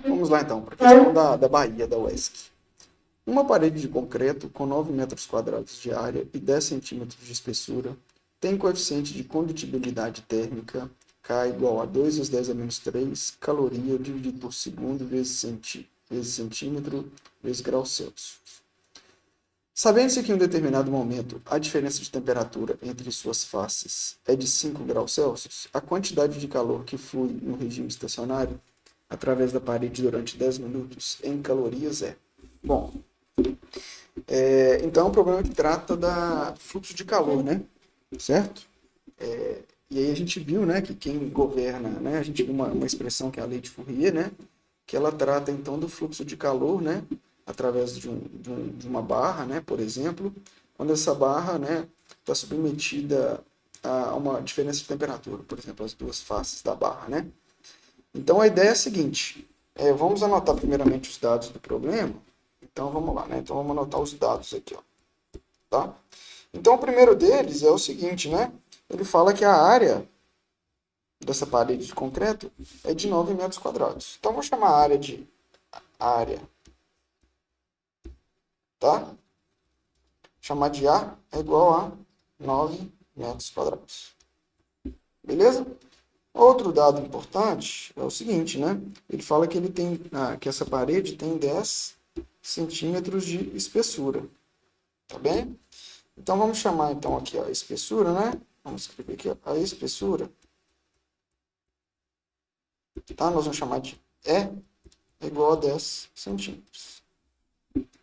Vamos lá então, para a questão da Bahia, da UESC. Uma parede de concreto com 9 metros quadrados de área e 10 centímetros de espessura tem coeficiente de condutibilidade térmica K igual a 2 vezes 10 a menos 3 caloria dividido por segundo vezes centímetro vezes grau Celsius. Sabendo-se que em um determinado momento a diferença de temperatura entre suas faces é de 5 graus Celsius, a quantidade de calor que flui no regime estacionário através da parede durante 10 minutos em calorias é. Bom, então é um problema que trata da fluxo de calor, né? Certo? E aí a gente viu, né, que quem governa, né, a gente viu uma expressão que é a lei de Fourier, né, que ela trata então do fluxo de calor, né, através de uma barra, né, por exemplo, quando essa barra, né, está submetida a uma diferença de temperatura, por exemplo, as duas faces da barra, né. Então a ideia é a seguinte, vamos anotar primeiramente os dados do problema. Então vamos lá, né, então vamos anotar os dados aqui, ó, tá? Então o primeiro deles é o seguinte, né, ele fala que a área dessa parede de concreto é de 9 metros quadrados. Então, vou chamar a área de área, tá? Chamar de A é igual a 9 metros quadrados. Beleza? Outro dado importante é o seguinte, né? Ele fala que ele tem, que essa parede tem 10 centímetros de espessura. Tá bem? Então, vamos chamar então aqui a espessura, né? Vamos escrever aqui a espessura. Tá? Nós vamos chamar de E é igual a 10 centímetros.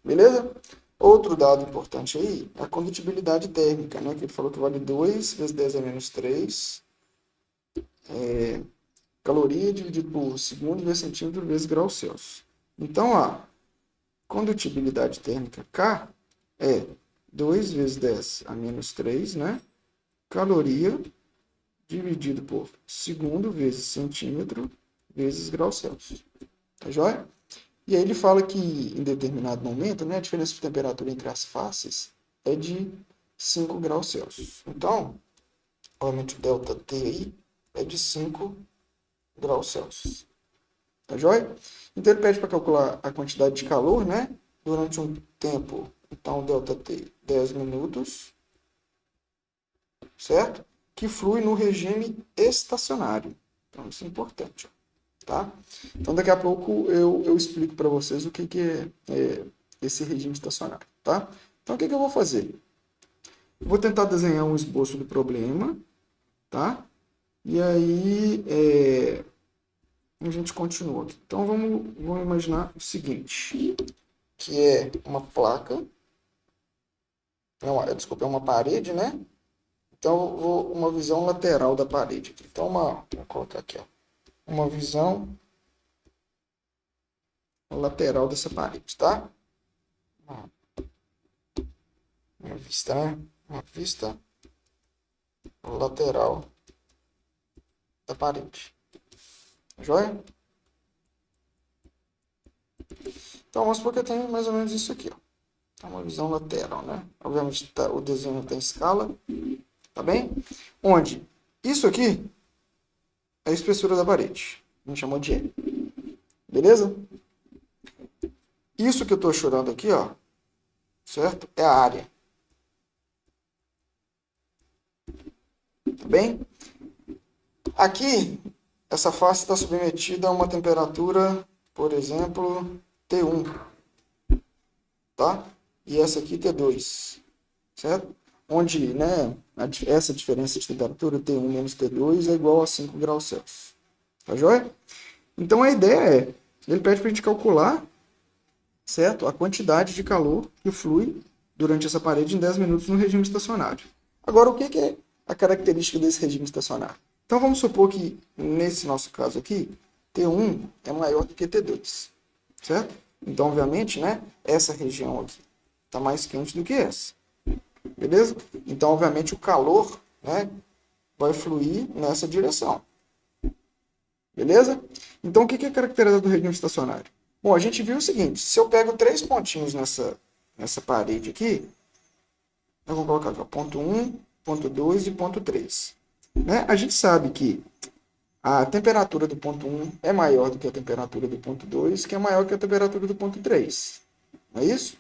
Beleza? Outro dado importante aí é a condutibilidade térmica, né? Que ele falou que vale 2 vezes 10 a menos 3 caloria dividido por segundo vezes centímetro vezes grau Celsius. Então, a condutibilidade térmica K é 2 vezes 10 a menos 3, né? Caloria dividido por segundo vezes centímetro vezes grau Celsius. Tá joia? E aí ele fala que em determinado momento, né, a diferença de temperatura entre as faces é de 5 graus Celsius. Então, obviamente o delta T aí é de 5 graus Celsius. Tá joia? Então ele pede para calcular a quantidade de calor, né, durante um tempo. Então, delta T, 10 minutos, certo? Que flui no regime estacionário. Então, isso é importante. Tá? Então, daqui a pouco eu explico para vocês o que é esse regime estacionário. Tá? Então, o que eu vou fazer? Eu vou tentar desenhar um esboço do problema. Tá? E aí a gente continua aqui. Então, vamos imaginar o seguinte, que é uma placa, não, desculpa, é uma parede, né? Então, eu vou uma visão lateral da parede. Aqui. Então, vou colocar aqui, ó, uma visão lateral dessa parede, tá? Uma vista, né? Uma vista lateral da parede. Joia? Então, vamos supor que eu tenho mais ou menos isso aqui, ó. Então, uma visão lateral, né? Obviamente, o desenho tem escala, tá bem? Onde isso aqui é a espessura da parede. A gente chamou de E. Beleza? Isso que eu estou chorando aqui, ó, certo? É a área. Tá bem? Aqui, essa face está submetida a uma temperatura, por exemplo, T1, tá? E essa aqui T2, certo? Onde, né, essa diferença de temperatura, T1 menos T2, é igual a 5 graus Celsius. Tá joia? Então, a ideia é, ele pede para a gente calcular, certo? A quantidade de calor que flui durante essa parede em 10 minutos no regime estacionário. Agora, o que é a característica desse regime estacionário? Então, vamos supor que, nesse nosso caso aqui, T1 é maior do que T2, certo? Então, obviamente, né, essa região aqui está mais quente do que essa, beleza? Então, obviamente, o calor, né, vai fluir nessa direção, beleza? Então, o que é caracterizado do regime estacionário? Bom, a gente viu o seguinte, se eu pego 3 pontinhos nessa parede aqui, eu vou colocar aqui, ó, ponto 1, ponto 2 e ponto 3. Né? A gente sabe que a temperatura do ponto 1 é maior do que a temperatura do ponto 2, que é maior que a temperatura do ponto 3. Não é isso?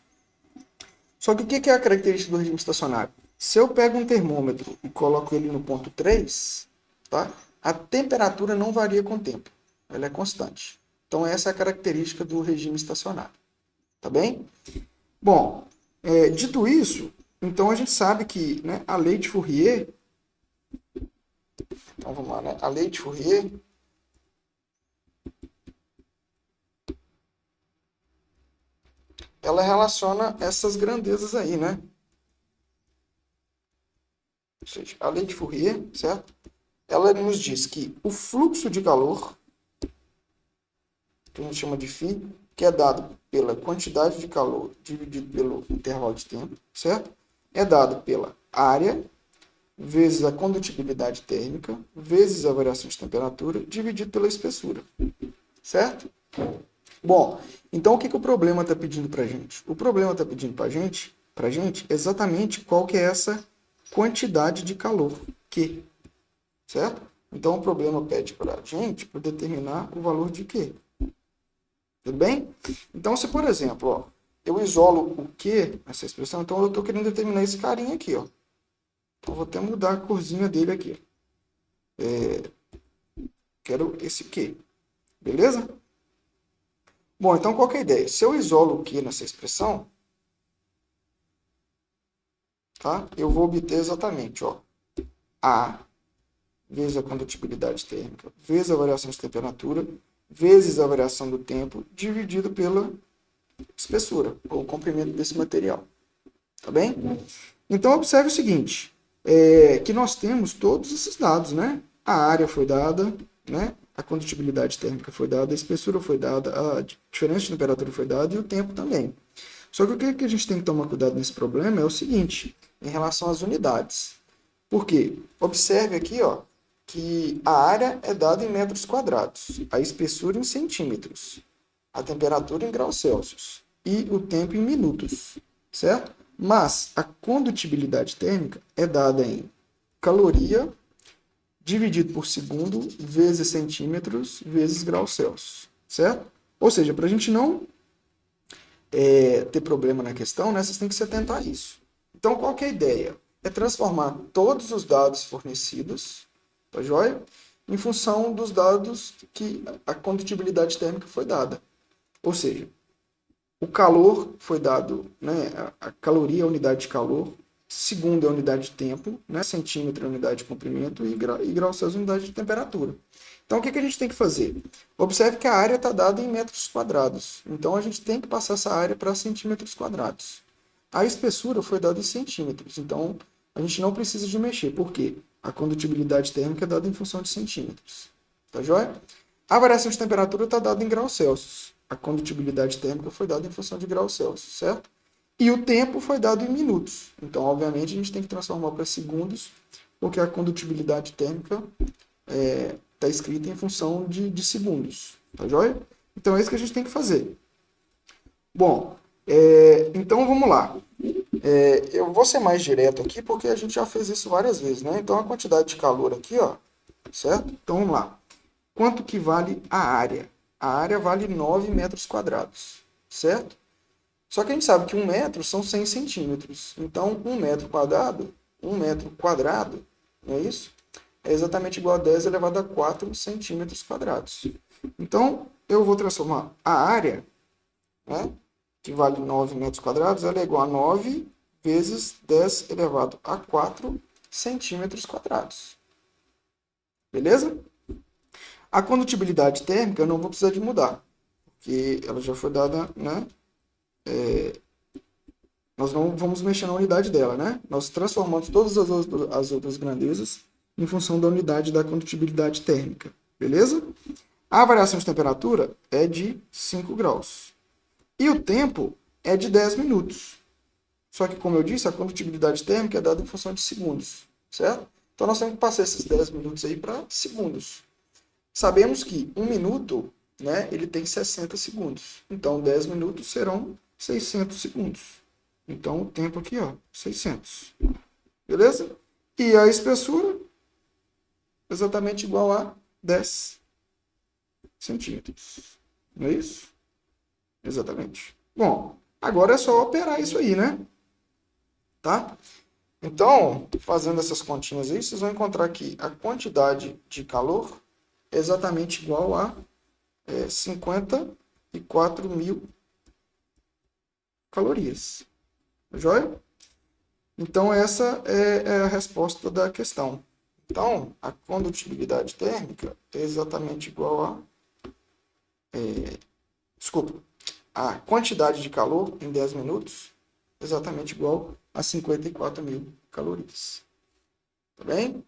Só que o que é a característica do regime estacionário? Se eu pego um termômetro e coloco ele no ponto 3, tá? A temperatura não varia com o tempo. Ela é constante. Então, essa é a característica do regime estacionário. Tá bem? Bom, dito isso, então a gente sabe que, né, a lei de Fourier... Então, vamos lá, né? A lei de Fourier... ela relaciona essas grandezas aí, né? Ou seja, a lei de Fourier, certo? Ela nos diz que o fluxo de calor, que a gente chama de φ, que é dado pela quantidade de calor dividido pelo intervalo de tempo, certo? É dado pela área vezes a condutibilidade térmica vezes a variação de temperatura dividido pela espessura, certo? Bom, então o que o problema está pedindo para a gente? O problema está pedindo para a gente exatamente qual que é essa quantidade de calor, Q, certo? Então o problema pede para a gente para determinar o valor de Q. Tudo bem? Então, se por exemplo, ó, eu isolo o Q nessa expressão, então eu estou querendo determinar esse carinha aqui, ó. Então, vou até mudar a corzinha dele aqui. Quero esse Q. Beleza? Bom, então qual que é a ideia? Se eu isolo o Q nessa expressão, tá? Eu vou obter exatamente, ó, A vezes a condutibilidade térmica, vezes a variação de temperatura, vezes a variação do tempo, dividido pela espessura, ou o comprimento desse material. Tá bem? Então, observe o seguinte, que nós temos todos esses dados, né? A área foi dada, né? A condutibilidade térmica foi dada, a espessura foi dada, a diferença de temperatura foi dada e o tempo também. Só que o que a gente tem que tomar cuidado nesse problema é o seguinte, em relação às unidades. Por quê? Observe aqui, ó, que a área é dada em metros quadrados, a espessura em centímetros, a temperatura em graus Celsius e o tempo em minutos, certo? Mas a condutibilidade térmica é dada em caloria dividido por segundo vezes centímetros vezes graus Celsius, certo? Ou seja, para a gente não ter problema na questão, né, vocês têm que se atentar a isso. Então, qual que é a ideia? É transformar todos os dados fornecidos, tá joia? Em função dos dados que a condutibilidade térmica foi dada. Ou seja, o calor foi dado, né, a caloria é a unidade de calor, segundo é a unidade de tempo, né, centímetro é a unidade de comprimento e graus Celsius é a unidade de temperatura. Então, o que a gente tem que fazer? Observe que a área está dada em metros quadrados. Então, a gente tem que passar essa área para centímetros quadrados. A espessura foi dada em centímetros. Então, a gente não precisa de mexer. Por quê? A condutibilidade térmica é dada em função de centímetros. Tá joia? A variação de temperatura está dada em graus Celsius. A condutibilidade térmica foi dada em função de graus Celsius, certo? E o tempo foi dado em minutos. Então, obviamente, a gente tem que transformar para segundos, porque a condutibilidade térmica está escrita em função de segundos. Tá joia? Então, é isso que a gente tem que fazer. Bom, então vamos lá. Eu vou ser mais direto aqui, porque a gente já fez isso várias vezes, né? Então, a quantidade de calor aqui, ó, certo? Então, vamos lá. Quanto que vale a área? A área vale 9 metros quadrados, certo? Só que a gente sabe que 1 metro são 100 centímetros. Então, 1 metro quadrado, não é isso? É exatamente igual a 10 elevado a 4 centímetros quadrados. Então, eu vou transformar a área, né, que vale 9 metros quadrados, ela é igual a 9 vezes 10 elevado a 4 centímetros quadrados. Beleza? A condutibilidade térmica eu não vou precisar de mudar, porque ela já foi dada, né? Nós não vamos mexer na unidade dela, né? Nós transformamos todas as outras grandezas em função da unidade da condutibilidade térmica, beleza? A variação de temperatura é de 5 graus. E o tempo é de 10 minutos. Só que, como eu disse, a condutibilidade térmica é dada em função de segundos, certo? Então, nós temos que passar esses 10 minutos aí para segundos. Sabemos que 1 minuto, né, ele tem 60 segundos. Então, 10 minutos serão 600 segundos. Então, o tempo aqui, ó, 600. Beleza? E a espessura, exatamente igual a 10 centímetros. Não é isso? Exatamente. Bom, agora é só operar isso aí, né? Tá? Então, fazendo essas continhas aí, vocês vão encontrar que a quantidade de calor é exatamente igual a 54.000 calorias. Joia? Então, essa é a resposta da questão. Então, a condutibilidade térmica é exatamente igual a... desculpa. A quantidade de calor em 10 minutos é exatamente igual a 54.000 calorias. Tá bem?